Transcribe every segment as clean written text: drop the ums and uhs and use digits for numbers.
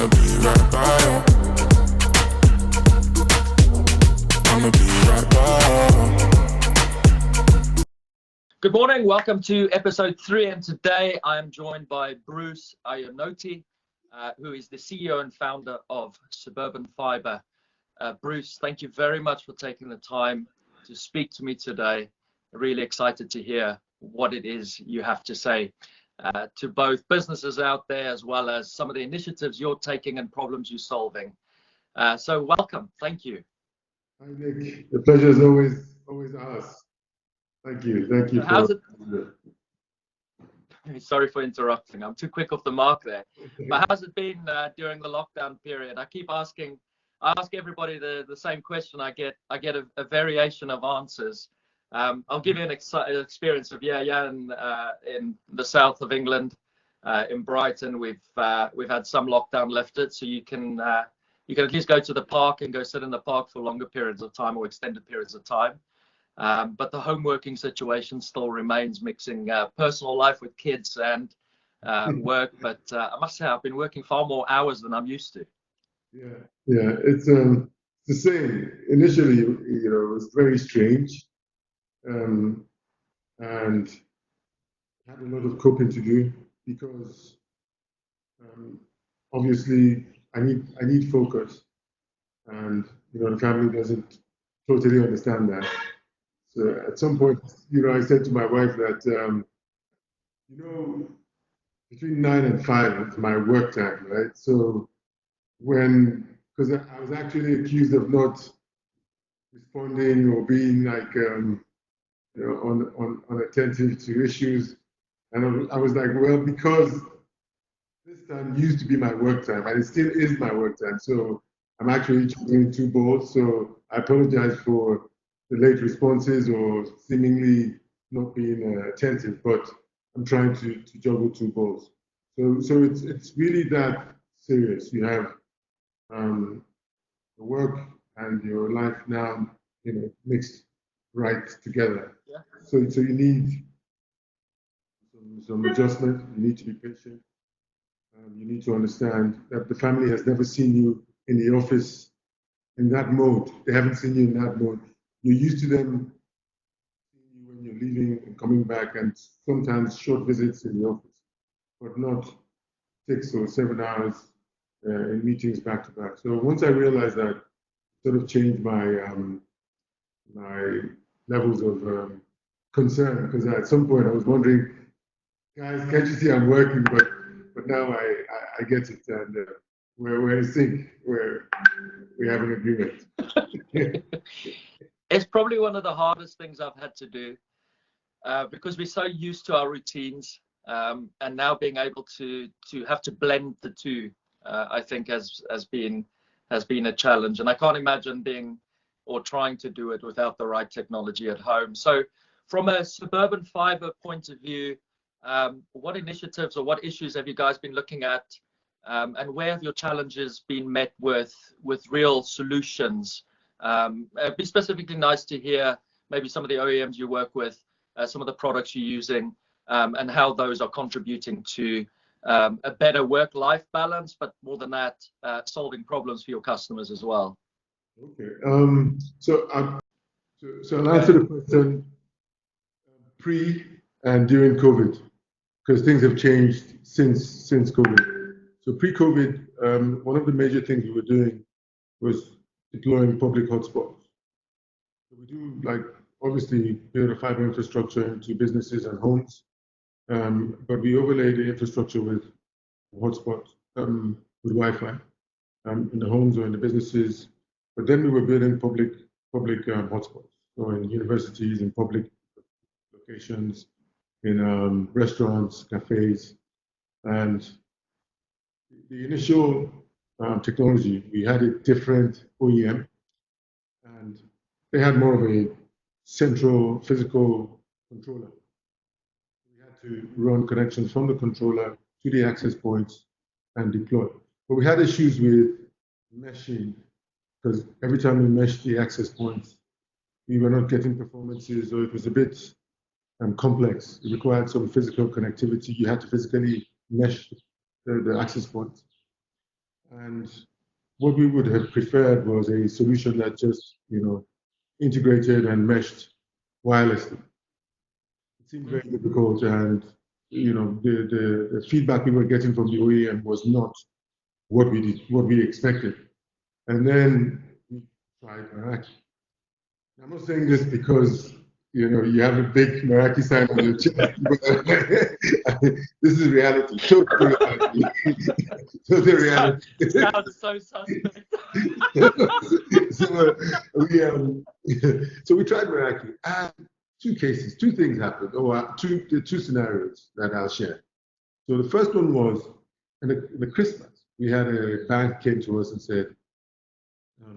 I'ma be right by you. I'ma be right by you. Good morning, welcome to episode 3, and today I am joined by Bruce Ayonote, who is the CEO and founder of Suburban Fibre. Bruce, thank you very much for taking the time to speak to me today. Really excited to hear what it is you have to say to both businesses out there as well as some of the initiatives you're taking and problems you're solving. So welcome, thank you. Hi Nick, the pleasure is always ours. Thank you. How's it? Sorry for interrupting. I'm too quick off the mark there. But how's it been during the lockdown period? I ask everybody the same question. I get a variation of answers. I'll give you an experience of in the south of England, in Brighton. We've had some lockdown lifted, so you can at least go to the park and go sit in the park for longer periods of time or extended periods of time. But the home working situation still remains, mixing personal life with kids and work. But I must say, I've been working far more hours than I'm used to. Yeah, it's the same. Initially, it was very strange, and had a lot of coping to do because obviously I need focus, and the family doesn't totally understand that. So at some point, I said to my wife that, between 9 and 5 is my work time, right? So because I was actually accused of not responding or being like, unattentive to issues. And I was like, well, because this time used to be my work time, and it still is my work time. So I'm actually choosing 2 balls. So I apologize for the late responses or seemingly not being attentive, but I'm trying to juggle 2 balls. So it's really that serious. You have the work and your life now, mixed right together. Yeah. So you need some adjustment. You need to be patient. You need to understand that the family has never seen you in the office in that mode. They haven't seen you in that mode. You're used to them seeing you when you're leaving and coming back, and sometimes short visits in the office, but not 6 or 7 hours in meetings back to back. So once I realized that, sort of changed my my levels of concern, because at some point I was wondering, guys, can't you see I'm working? But now I get it, and we're in sync. We have an agreement. It's probably one of the hardest things I've had to do because we're so used to our routines, and now being able to have to blend the two, I think has been a challenge. And I can't imagine being or trying to do it without the right technology at home. So from a Suburban Fibre point of view, what initiatives or what issues have you guys been looking at, and where have your challenges been met with real solutions? It'd be specifically nice to hear maybe some of the OEMs you work with, some of the products you're using, and how those are contributing to a better work-life balance, but more than that, solving problems for your customers as well. Okay. So I'll answer the question pre and during COVID, because things have changed since COVID. So pre-COVID, one of the major things we were doing was deploying public hotspots. So we do obviously build a fiber infrastructure into businesses and homes, but we overlay the infrastructure with hotspots, with Wi-Fi, in the homes or in the businesses. But then we were building public hotspots, so in universities, in public locations, in restaurants, cafes, and the initial technology, we had a different OEM, and they had more of a central physical controller. We had to run connections from the controller to the access points and deploy. But we had issues with meshing, because every time we meshed the access points, we were not getting performances, or it was a bit complex. It required some physical connectivity. You had to physically mesh the access points. And what we would have preferred was a solution that just, integrated and meshed wirelessly. It seemed very difficult, and the feedback we were getting from the OEM was not what we expected. And then we tried Meraki. I'm not saying this because you have a big Meraki sign on your chest, but this is reality. Total reality. Total reality. Sounds so suspect. So we tried Meraki, and two things happened, or two scenarios that I'll share. So the first one was in the Christmas. We had a bank came to us and said,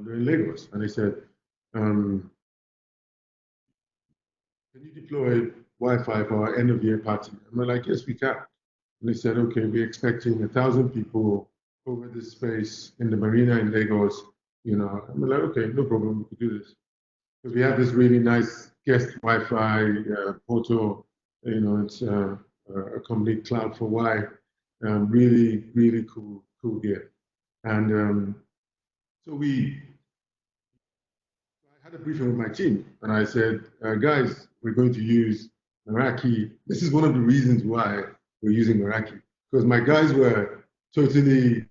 they're in Lagos, and they said, can you deploy Wi-Fi for our end of year party? And we're like, yes, we can. And they said, okay, we're expecting 1,000 people over this space in the marina in Lagos. And we're like, okay, no problem, we could do this. Because we have this really nice guest Wi-Fi portal. It's a complete cloud for Y. Really, really cool gear. And so I had a briefing with my team, and I said, guys, we're going to use Meraki. This is one of the reasons why we're using Meraki, because my guys were totally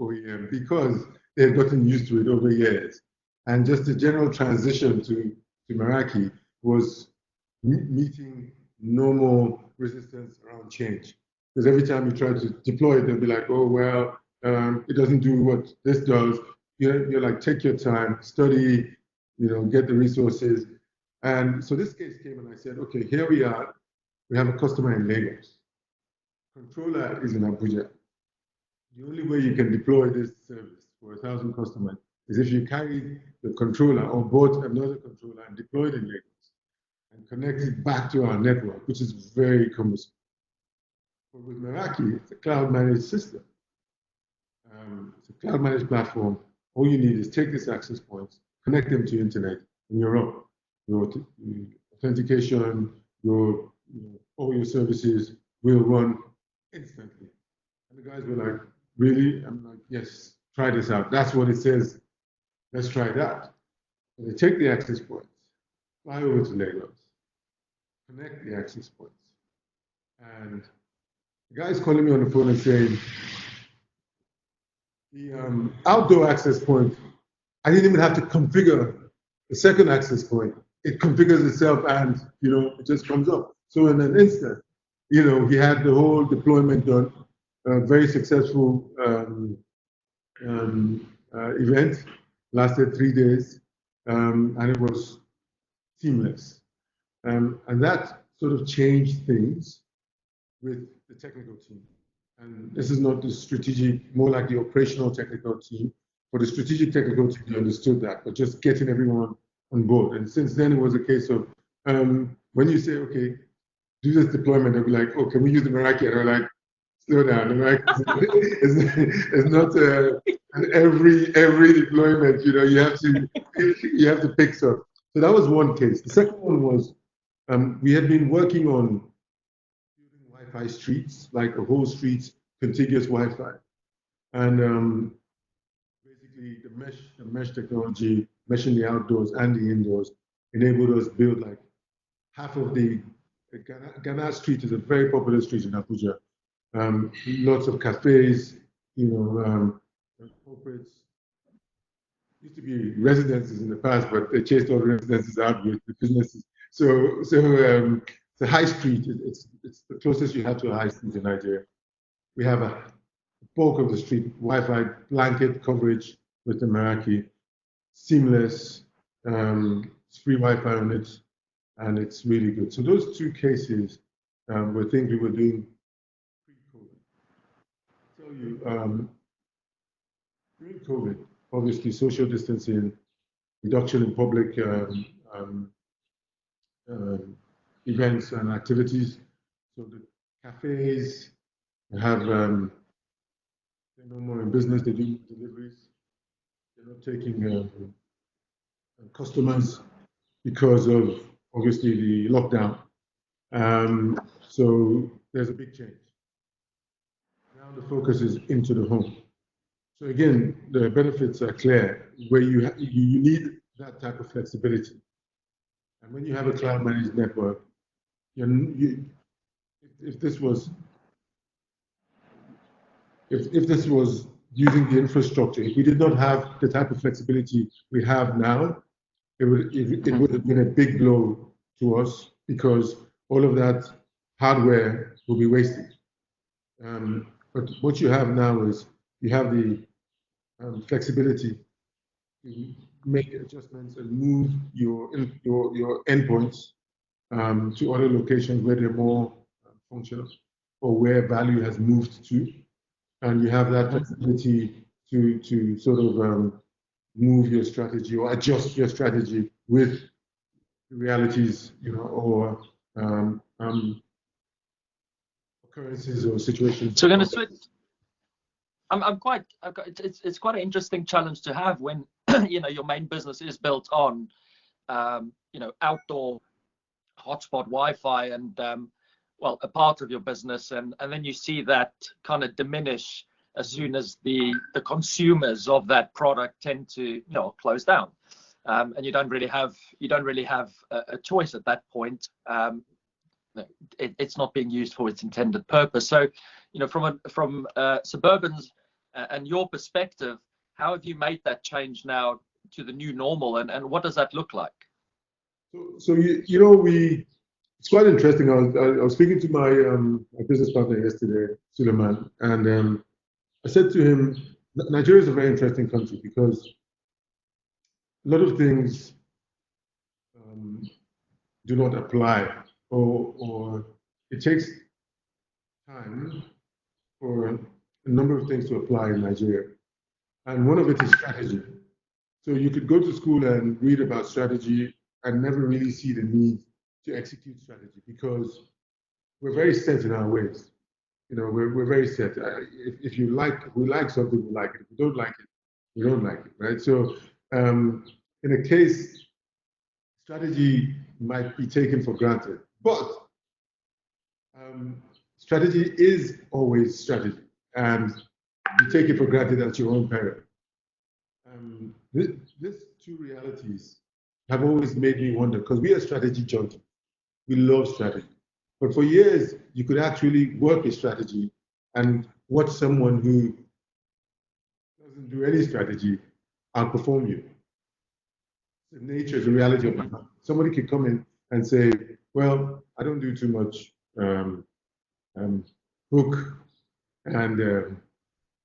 OEM because they had gotten used to it over years. And just the general transition to Meraki was meeting normal resistance around change. Because every time you try to deploy it, they'll be like, oh, well, it doesn't do what this does. You're like, take your time, study, get the resources. And so this case came and I said, okay, here we are. We have a customer in Lagos. Controller is in Abuja. The only way you can deploy this service for 1,000 customers is if you carry the controller or bought another controller and deployed in Lagos and connect it back to our network, which is very cumbersome. But with Meraki, it's a cloud-managed system. It's a cloud-managed platform. All you need is take these access points, connect them to internet, and you're up. Your authentication, all your services will run instantly. And the guys were like, really? I'm like, yes, try this out. That's what it says. Let's try that. So they take the access points, fly over to Lagos, connect the access points. And the guy's calling me on the phone and saying, the outdoor access point, I didn't even have to configure the second access point. It configures itself and, it just comes up. So in an instant, he had the whole deployment done, very successful event, lasted 3 days, and it was seamless. And that sort of changed things with the technical team. And this is not the strategic, more like the operational technical team. For the strategic technical team, they understood that, but just getting everyone on board. And since then, it was a case of when you say, okay, do this deployment, they'll be like, oh, can we use the Meraki? And they're like, slow down. The Meraki is not every deployment. You have to pick stuff. So that was one case. The second one was we had been working on Wi-Fi streets, like a whole street, contiguous Wi-Fi. And basically the mesh technology, meshing the outdoors and the indoors, enabled us build like half of the Ghana Street is a very popular street in Abuja. Lots of cafes, corporates. Used to be residences in the past, but they chased all the residences out with the businesses. So the high street, it's the closest you have to a high street in Nigeria. We have a bulk of the street Wi-Fi blanket coverage with the Meraki, seamless, it's free Wi-Fi on it, and it's really good. So those two cases were things we were doing pre-COVID. I'll tell you, during COVID, obviously social distancing, reduction in public events and activities. So the cafes have, they're no more in business, they do deliveries. They're not taking customers because of obviously the lockdown. So there's a big change. Now the focus is into the home. So again, the benefits are clear where you need that type of flexibility. And when you have a cloud managed network, if this was using the infrastructure, if we did not have the type of flexibility we have now, it would have been a big blow to us because all of that hardware will be wasted. But what you have now is you have the flexibility to make adjustments and move your endpoints to other locations where they're more functional or where value has moved to, and you have that flexibility to sort of move your strategy or adjust your strategy with the realities, or occurrences or situations. So we're going to switch. It's quite an interesting challenge to have when your main business is built on outdoor hotspot Wi-Fi and a part of your business, and then you see that kind of diminish as soon as the consumers of that product tend to close down, and you don't really have a choice at that point. It's not being used for its intended purpose. So, from Suburban's and your perspective, how have you made that change now to the new normal, and what does that look like? So it's quite interesting. I was speaking to my business partner yesterday, Suleiman, and I said to him, Nigeria is a very interesting country because a lot of things do not apply, or it takes time for a number of things to apply in Nigeria. And one of it is strategy. So you could go to school and read about strategy and never really see the need to execute strategy because we're very set in our ways. We're very set. If we like something, we like it. If we don't like it, we don't like it, right? So in a case, strategy might be taken for granted, but strategy is always strategy, and you take it for granted at your own peril. These two realities have always made me wonder, because we are strategy junkies. We love strategy. But for years, you could actually work a strategy and watch someone who doesn't do any strategy outperform you. The nature is the reality of it. Somebody could come in and say, well, I don't do too much book and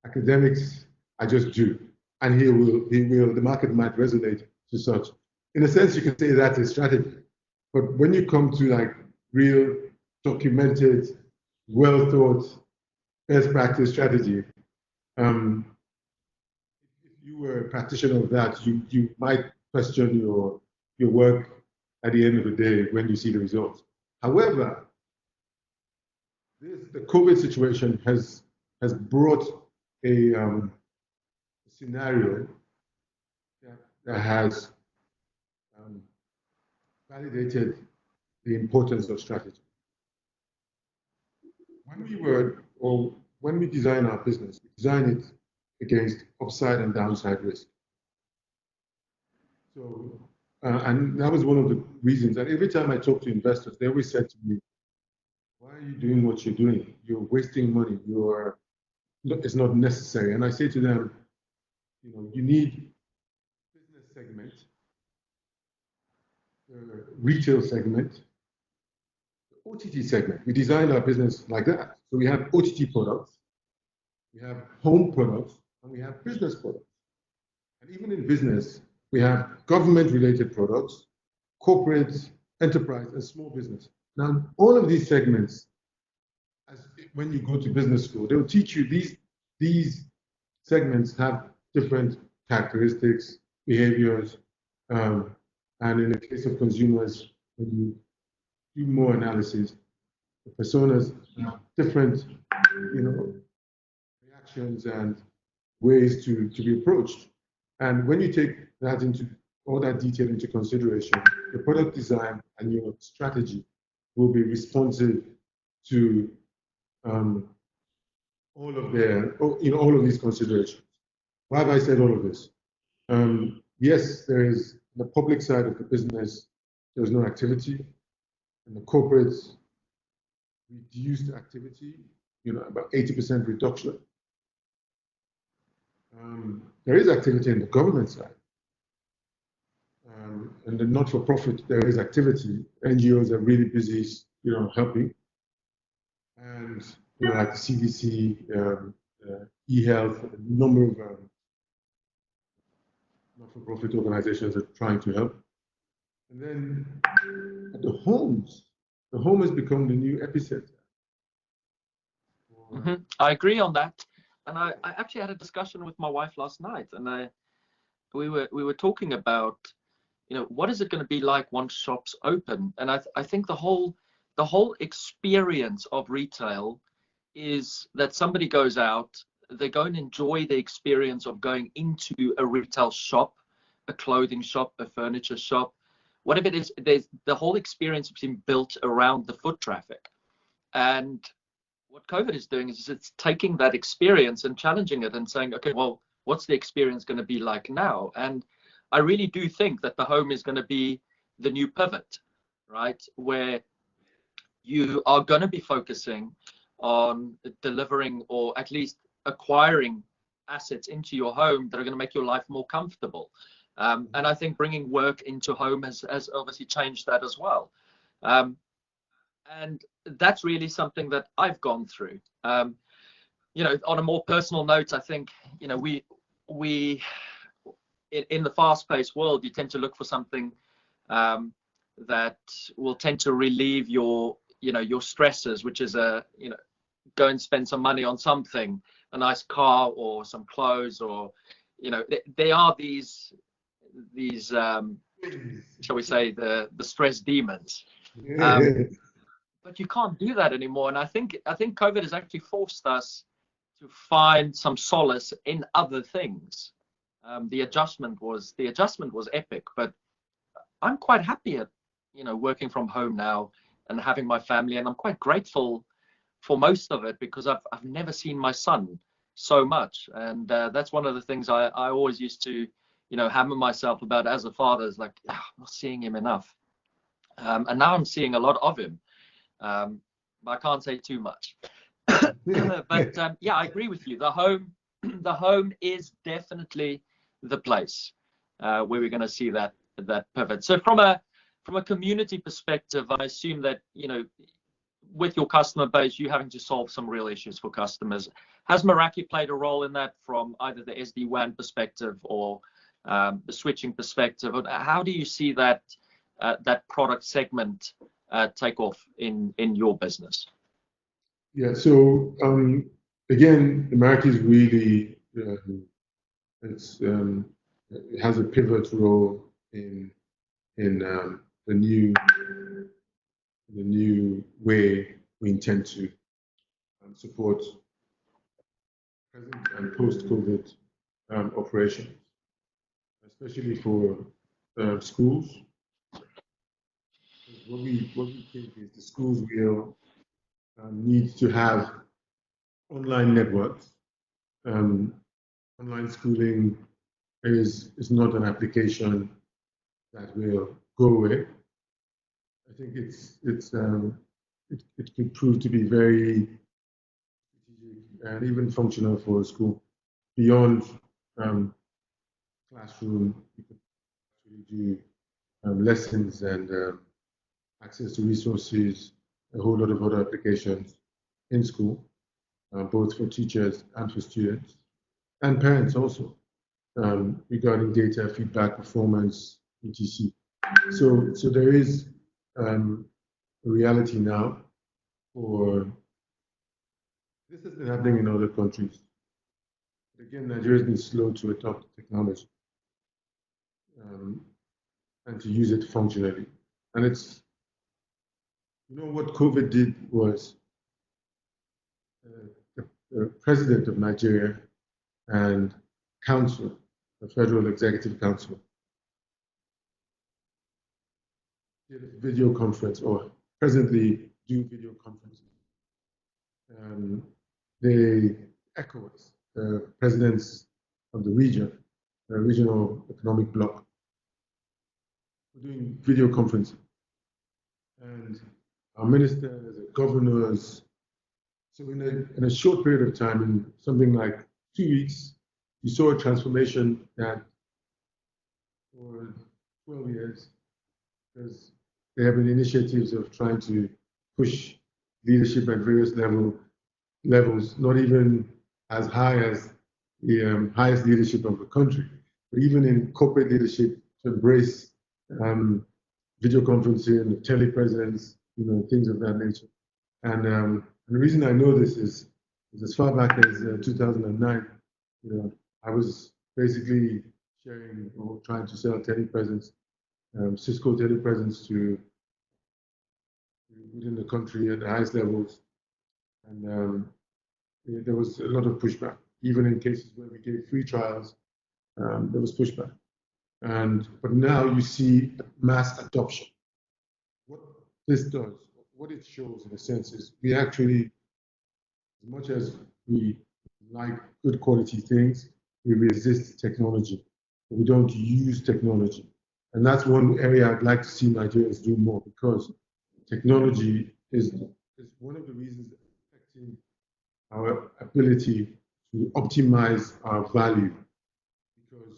academics, I just do. And the market might resonate to such. In a sense, you can say that's a strategy. But when you come to like real, documented, well thought, best practice strategy, if you were a practitioner of that, you might question your work at the end of the day when you see the results. However, the COVID situation has brought a scenario that has validated the importance of strategy. When we design our business, we design it against upside and downside risk. So, and that was one of the reasons that every time I talk to investors, they always said to me, why are you doing what you're doing? You're wasting money. It's not necessary. And I say to them, you need business segment, the retail segment, the OTT segment. We designed our business like that. So we have OTT products, we have home products, and we have business products. And even in business, we have government-related products, corporate, enterprise, and small business. Now, all of these segments, when you go to business school, they'll teach you these segments have different characteristics, behaviors, and in the case of consumers, when you do more analysis, the personas have different, reactions and ways to be approached. And when you take that all that detail into consideration, your product design and your strategy will be responsive to all of all of these considerations. Why have I said all of this? Yes, there is the public side of the business. There was no activity, and the corporates reduced activity. About 80% reduction. There is activity in the government side. And the not-for-profit, there is activity. NGOs are really busy, helping. And, like the CDC, e-health, a number of not-for-profit organizations are trying to help. And then the home has become the new epicenter. I agree on that. And I actually had a discussion with my wife last night, and we were talking about, what is it going to be like once shops open? And I think the whole experience of retail is that somebody goes out, they go and enjoy the experience of going into a retail shop, a clothing shop, a furniture shop, whatever it is. There's the whole experience being built around the foot traffic. And what COVID is doing is it's taking that experience and challenging it and saying, okay, well, what's the experience going to be like now? And I really do think that the home is going to be the new pivot, right? Where you are going to be focusing on delivering, or at least acquiring, assets into your home that are going to make your life more comfortable. And I think bringing work into home has obviously changed that as well. And that's really something that I've gone through. On a more personal note, I think, we in the fast-paced world, you tend to look for something that will tend to relieve your stresses, which is go and spend some money on something, a nice car or some clothes, or they are these shall we say, the stress demons. But you can't do that anymore. And I think COVID has actually forced us to find some solace in other things. The adjustment was epic, but I'm quite happy at working from home now and having my family, and I'm quite grateful for most of it, because I've never seen my son so much. And that's one of the things I always used to hammer myself about as a father, is like, I'm not seeing him enough. And now I'm seeing a lot of him. But I can't say too much. But yeah, I agree with you. The home is definitely the place where we're going to see that pivot. So from a community perspective, I assume that with your customer base, you having to solve some real issues for customers. Has Meraki played a role in that, from either the SD-WAN perspective or the switching perspective? How do you see that product segment take off in your business? Yeah, so again, the Meraki is really it has a pivot role in the new way we intend to support present and post-COVID operations, especially for schools. What we think is the schools will need to have online networks. Online schooling is not an application that will go away. I think it could prove to be very strategic and even functional for a school beyond classroom. You could actually do lessons and access to resources, a whole lot of other applications in school, both for teachers and for students and parents also, regarding data, feedback, performance, etc. So there is a reality now for this. Has been happening in other countries. But again, Nigeria has been slow to adopt technology and to use it functionally. And it's, what COVID did was the president of Nigeria and council, the Federal Executive Council, did a video conference, or presently do video conferences, the ECOWAS, the presidents of the region, the regional economic bloc, were doing video conferencing. And our ministers, the governors, so in a short period of time, in something like 2 weeks, you saw a transformation that for 12 years, because there have been initiatives of trying to push leadership at various levels, not even as high as the highest leadership of the country, but even in corporate leadership to embrace video conferencing, telepresence, things of that nature. And the reason I know this is as far back as 2009, I was basically sharing or trying to sell telepresence, Cisco telepresence to within the country at the highest levels. And there was a lot of pushback. Even in cases where we gave free trials, there was pushback. But now you see mass adoption. What this does, what it shows in a sense is we actually, as much as we like good quality things, we resist technology. We don't use technology. And that's one area I'd like to see Nigerians do more, because technology is one of the reasons affecting our ability to optimize our value, because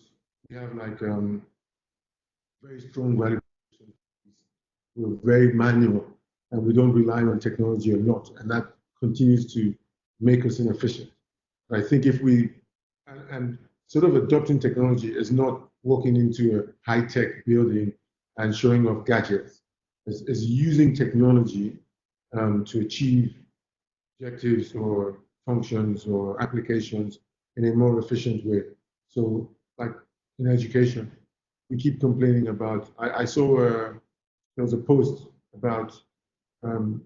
we have like very strong value. We're very manual and we don't rely on technology a lot, and that continues to make us inefficient. I think if we, and sort of adopting technology is not walking into a high-tech building and showing off gadgets. It's using technology to achieve objectives or functions or applications in a more efficient way. So like in education, we keep complaining about, I saw there was a post about when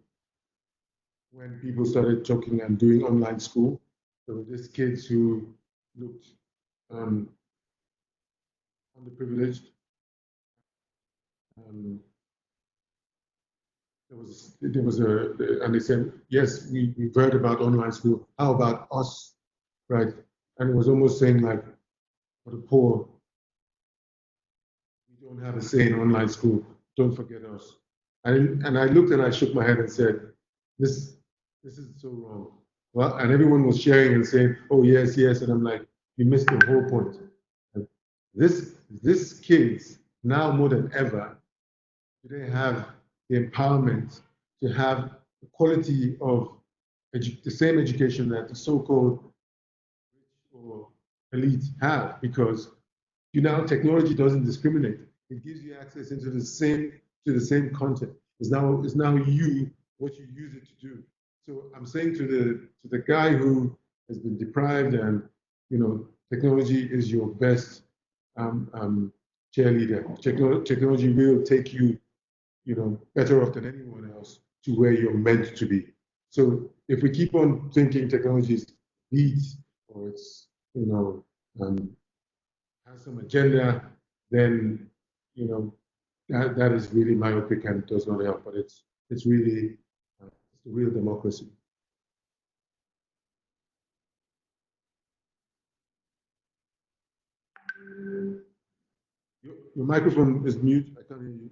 people started talking and doing online school, there were these kids who looked underprivileged. There was and they said, yes, we've heard about online school. How about us, right? And it was almost saying like, for the poor, we don't have a say in online school. Don't forget us. And I looked and I shook my head and said, this is so wrong. Well, and everyone was sharing and saying, oh yes, yes, and I'm like, you missed the whole point. This kids now more than ever, they have the empowerment to have the quality of the same education that the so-called rich or elite have, because technology doesn't discriminate. It gives you access into the same content. It's now you what you use it to do. So I'm saying to the guy who has been deprived, and technology is your best cheerleader. Technology will take you, better off than anyone else to where you're meant to be. So if we keep on thinking technology is elite or it's has some agenda, then that is really myopic and does not help. But it's really it's the real democracy. Your microphone is mute. I can't hear you.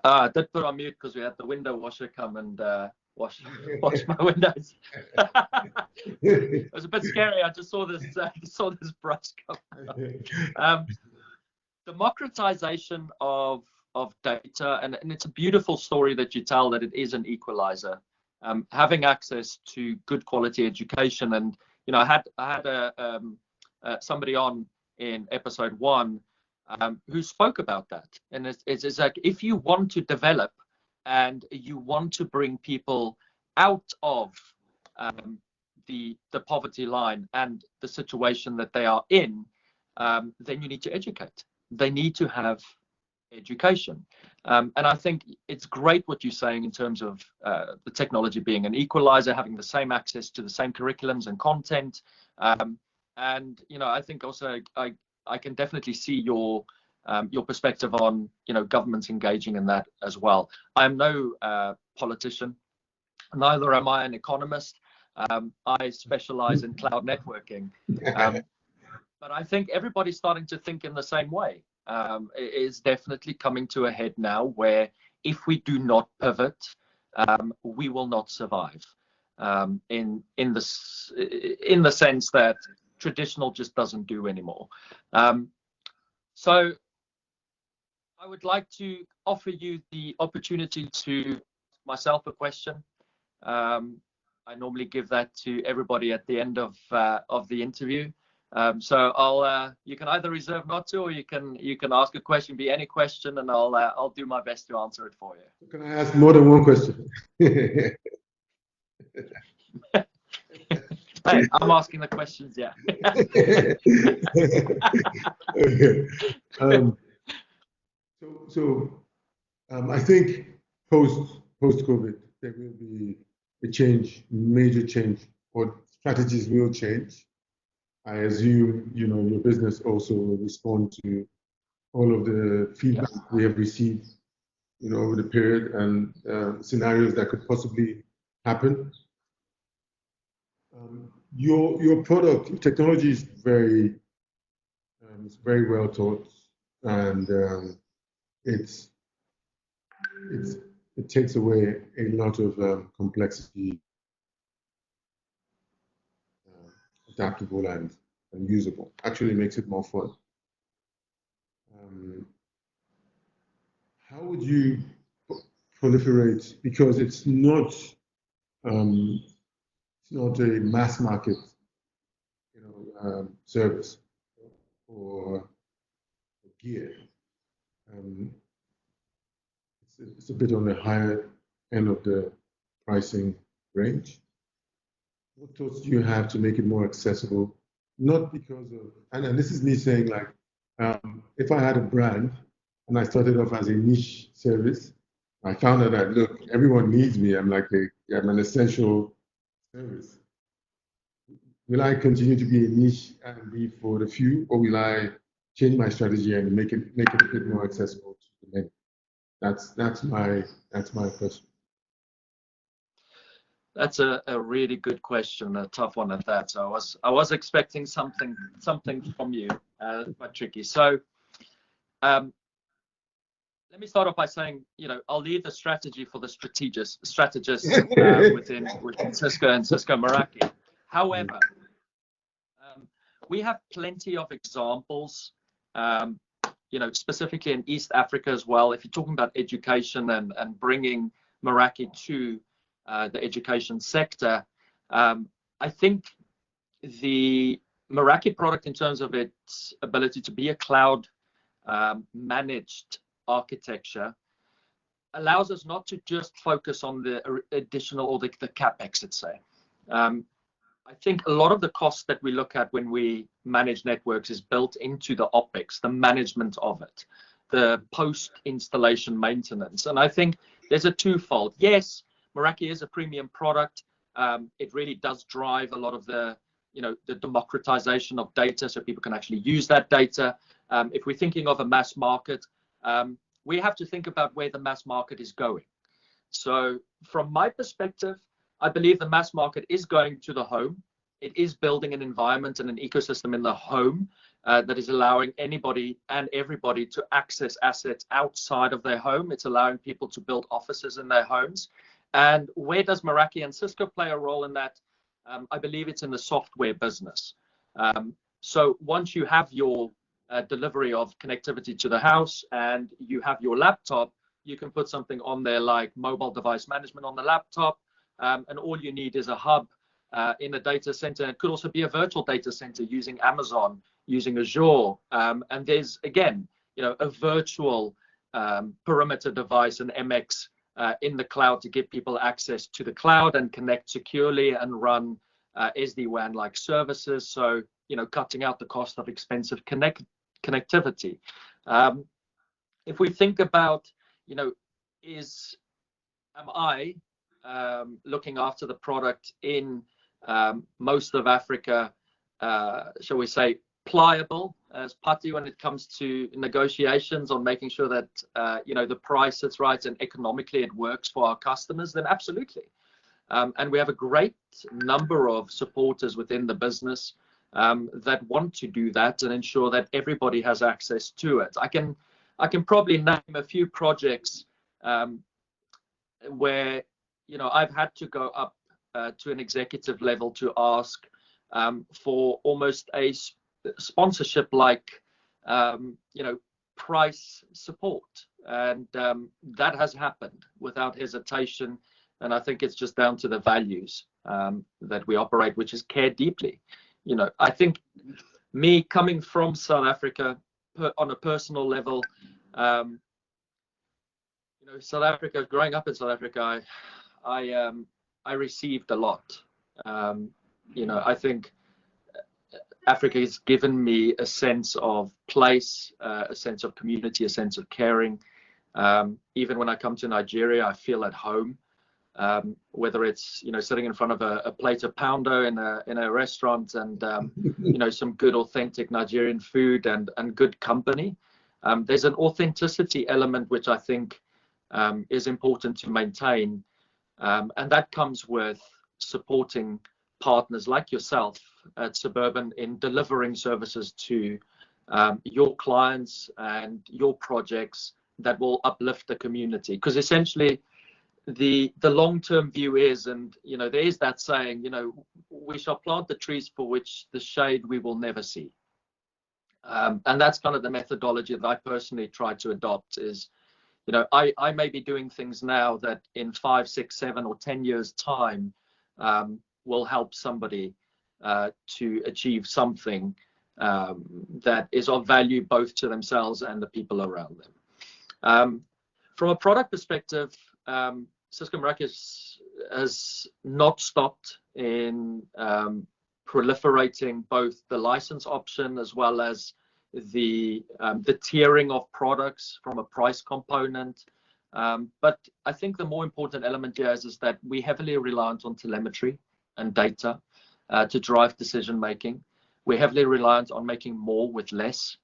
I did put on mute because we had the window washer come and wash my windows. It was a bit scary. I just saw this brush come. Democratization of data, and it's a beautiful story that you tell, that it is an equalizer. Having access to good quality education, and I had somebody on in episode 1 who spoke about that, and it's like, if you want to develop and you want to bring people out of the poverty line and the situation that they are in, then you need to educate. They need to have education. And I think it's great what you're saying in terms of the technology being an equalizer, having the same access to the same curriculums and content. And I think also I can definitely see your your perspective on, governments engaging in that as well. I'm no politician, neither am I an economist. I specialize in cloud networking. But I think everybody's starting to think in the same way. It is definitely coming to a head now where if we do not pivot, we will not survive. In the sense that traditional just doesn't do anymore. So I would like to offer you the opportunity to ask myself a question. I normally give that to everybody at the end of the interview. So you can either reserve not to, or you can ask a question, be any question, and I'll do my best to answer it for you. Can I ask more than one question? Hey, I'm asking the questions, yeah. Okay. I think post-COVID, there will be a change, major change, or strategies will change. I assume, your business also will respond to all of the feedback we have received, over the period, and scenarios that could possibly happen. Your product, your technology is very well taught, and it takes away a lot of complexity, adaptable and usable. Actually makes it more fun. How would you proliferate? Because it's not a mass market, service or gear. It's a bit on the higher end of the pricing range. What thoughts do you have to make it more accessible? Not because of, and this is me saying, like, if I had a brand and I started off as a niche service, I found out that, look, everyone needs me. I'm an essential service. Will I continue to be a niche and be for the few, or will I change my strategy and make it a bit more accessible to the many? That's my question. That's a really good question, a tough one at that. So I was expecting something from you, quite tricky. So let me start off by saying, I'll leave the strategy for the strategists within Cisco and Cisco Meraki. However, we have plenty of examples, specifically in East Africa as well. If you're talking about education and bringing Meraki to the education sector, I think the Meraki product, in terms of its ability to be a cloud managed architecture, allows us not to just focus on the additional or the capex, let's say. I think a lot of the costs that we look at when we manage networks is built into the OpEx, the management of it, the post-installation maintenance. And I think there's a twofold. Yes, Meraki is a premium product. It really does drive a lot of the democratization of data, so people can actually use that data. If we're thinking of a mass market, we have to think about where the mass market is going. So from my perspective, I believe the mass market is going to the home. It is building an environment and an ecosystem in the home that is allowing anybody and everybody to access assets outside of their home. It's allowing people to build offices in their homes. And where does Meraki and Cisco play a role in that? I believe it's in the software business. So once you have your delivery of connectivity to the house and you have your laptop, you can put something on there like mobile device management on the laptop. And all you need is a hub in a data center. It could also be a virtual data center using Amazon, using Azure. And there's, again, a virtual perimeter device, an MX in the cloud to give people access to the cloud and connect securely and run SD-WAN like services. So, cutting out the cost of expensive connectivity. If we think about, am I looking after the product in most of Africa, shall we say, pliable as putty when it comes to negotiations on making sure that the price is right and economically it works for our customers, then absolutely. And we have a great number of supporters within the business that want to do that and ensure that everybody has access to it. I can probably name a few projects where I've had to go up to an executive level to ask for almost a sponsorship like price support, and that has happened without hesitation. And I think it's just down to the values that we operate, which is care deeply. I think me coming from South Africa on a personal level, South Africa, growing up in South Africa, I received a lot. I think Africa has given me a sense of place, a sense of community, a sense of caring. Even when I come to Nigeria, I feel at home. Whether it's sitting in front of a plate of poundo in a restaurant and some good authentic Nigerian food and good company, there's an authenticity element which I think is important to maintain, and that comes with supporting partners like yourself at Suburban in delivering services to your clients and your projects that will uplift the community. Because essentially the long-term view is, and there is that saying, we shall plant the trees for which the shade we will never see. And that's kind of the methodology that I personally try to adopt is, I may be doing things now that in 5, 6, 7 or 10 years time will help somebody to achieve something that is of value both to themselves and the people around them. From a product perspective, Cisco Meraki has not stopped in proliferating both the license option as well as the tiering of products from a price component. But I think the more important element here is that we heavily reliant on telemetry and data to drive decision making. We're heavily reliant on making more with less.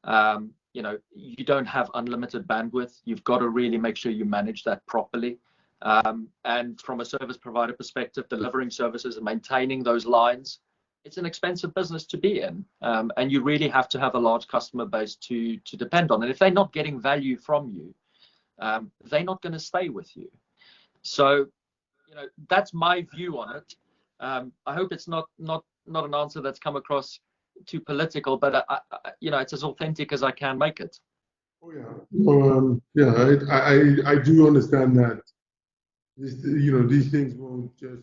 You don't have unlimited bandwidth. You've got to really make sure you manage that properly. And from a service provider perspective, delivering services and maintaining those lines, it's an expensive business to be in. And you really have to have a large customer base to depend on. And if they're not getting value from you, they're not going to stay with you. So, that's my view on it. I hope it's not an answer that's come across too political, but it's as authentic as I can make it. Oh yeah. I do understand that. These things won't just.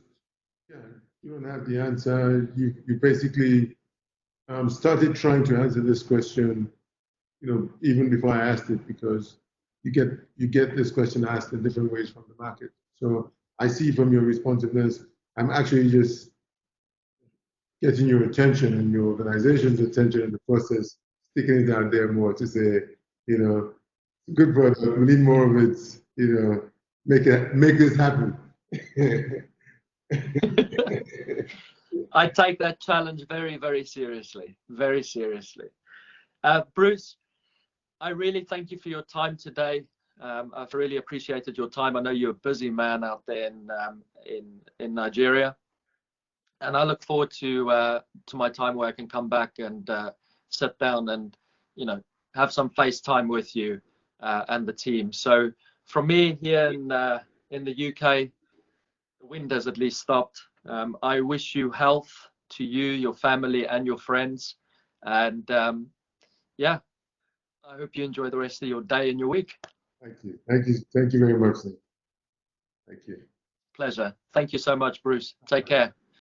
You don't have the answer. You basically started trying to answer this question, even before I asked it, because you get this question asked in different ways from the market. So I see from your responsiveness, I'm actually just getting your attention and your organization's attention in the process, sticking it out there more to say, good product, we need more of it, make this happen. I take that challenge very, very seriously, very seriously. Bruce, I really thank you for your time today. I've really appreciated your time. I know you're a busy man out there in Nigeria, and I look forward to my time where I can come back and sit down and have some FaceTime with you and the team. So from me here in the UK, the wind has at least stopped. I wish you health to you, your family, and your friends. And I hope you enjoy the rest of your day and your week. Thank you very much. Thank you. Pleasure. Thank you so much, Bruce. Take care.